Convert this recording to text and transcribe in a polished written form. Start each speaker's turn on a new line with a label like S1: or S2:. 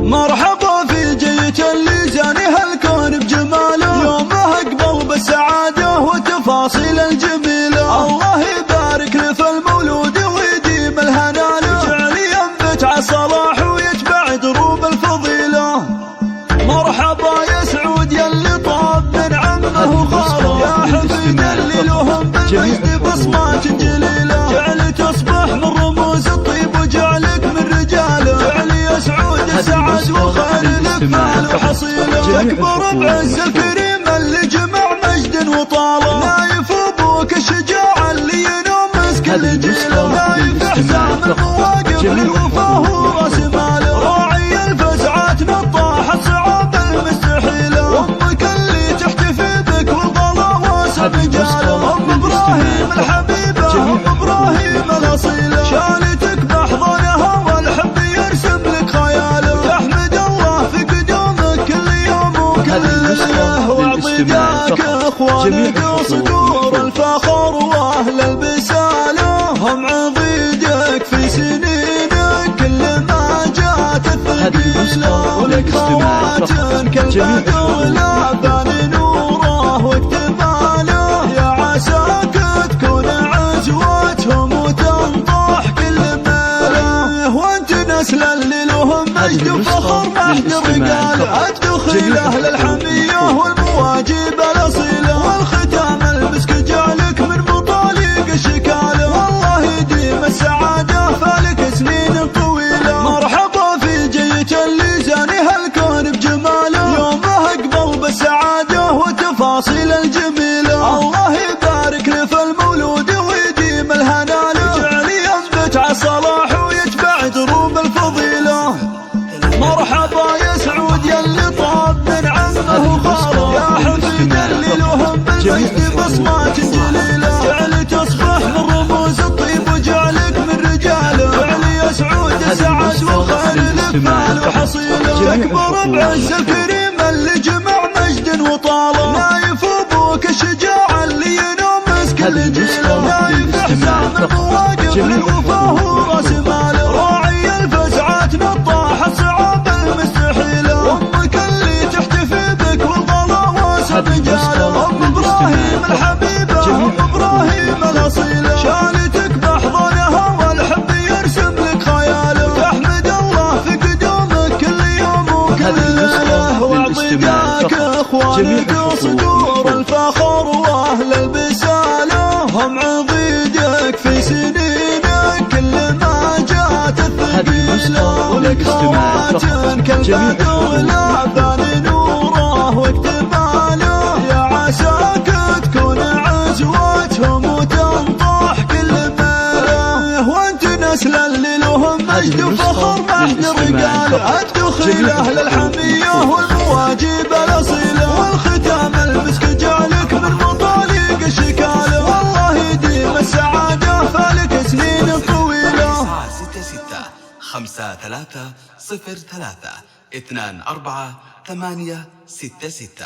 S1: مرحبا في جيت اللي زانها الكون بجماله، يومه اقبل بالسعادة وتفاصيل الجميلة. الله يبارك له في المولود ويديم الهنا له، جعل ينبت عالصلاح ويتبع دروب الفضيلة. مرحبا يا سعود يلي طاب من عمه وخاله، يا حفيد اللي لهم بالمجد بصمات جليلة. جعل تصبح من رموز الطيب وجعلك من رجاله، جعل يا سعود السعد وخير لك مال وحصيله. تكبر بعز الكريم اللي جمع مجد وطاله، نايف ابوك الشجاع اللي ينوم مسك الجيله. نايف احزام المواقف للوفاه وراس ماله، راعي الفزعات نطاح الصعاب المستحيله. امك اللي تحتفي بك والظلا واسع رجاله، ام ابراهيم الحبيبه ام ابراهيم الاصيله. شالتك باحضانها والحب يرسم لك خياله، تحمد الله في قدومك كل يوم وكل ليله. واعطي ذاك اخوانك صدور الفخر واهل البساله، هم عضيدك في سنينك كل ما جات الثقيله. ولك خوات كالبدر لا بان نوره واكتماله، يا عساك تكون عزوتهم وتنطح كل ماله. وانت نسل اللي لهم مجد وفخر محد رجاله، الدخيل اهل الحميه والمواجب الاصيله. والختام المسك جعلك من مطالق الشكاله، والله يديم السعاده فالك سنين طويله. مرحبا في جيت اللي زانها الكون بجماله، يومه اقبل بالسعاده وتفاصيل الجميله. الله يبارك له في المولود ويديم الهنا له، جعل ينبت عالصلاح ويتبع دروب الفضيله. مرحبا يا سعود يلي طاب من عمه وخاله، يا حفيد اللي لهم بالمجد بصمات جليله. جعل تصبح من رموز الطيب وجعلك من رجاله، جعل يا سعود السعد والخير لك مال وحصيله. تكبر بعز الكريم اللي جمع مجد وطاله، نايف ابوك الشجاع اللي ينوم مسك الجيله. نايف احزام المواقف للوفاه وراس ماله، راعي الفزعات نطاح الصعاب المستحيله. امك اللي تحتفي بك والظلا واسع رجاله، ام ابراهيم الحبيبه ام ابراهيم الاصيله. شالتك باحضانها والحب يرسم لك خياله، تحمد الله في قدومك كل يوم وكل ليله. واعطي ذاك اخوانك صدور الفخر واهل البساله، هم عضيدك في سنينك كل ما جات الثقيله. ولك خوات كالبدر لا بان نوره واكتماله، يا عساك تكون عزوتهم وتنطح كل ماله. وانت نسل اللي لهم مجد وفخر محد رجاله، الدخيل اهل الحميه والمواجب الاصيله. والختام المسك جعلك من مطالق الشكاله، والله يديم السعاده فالك سنين طويله.
S2: 66 53 03 24 8 6 6.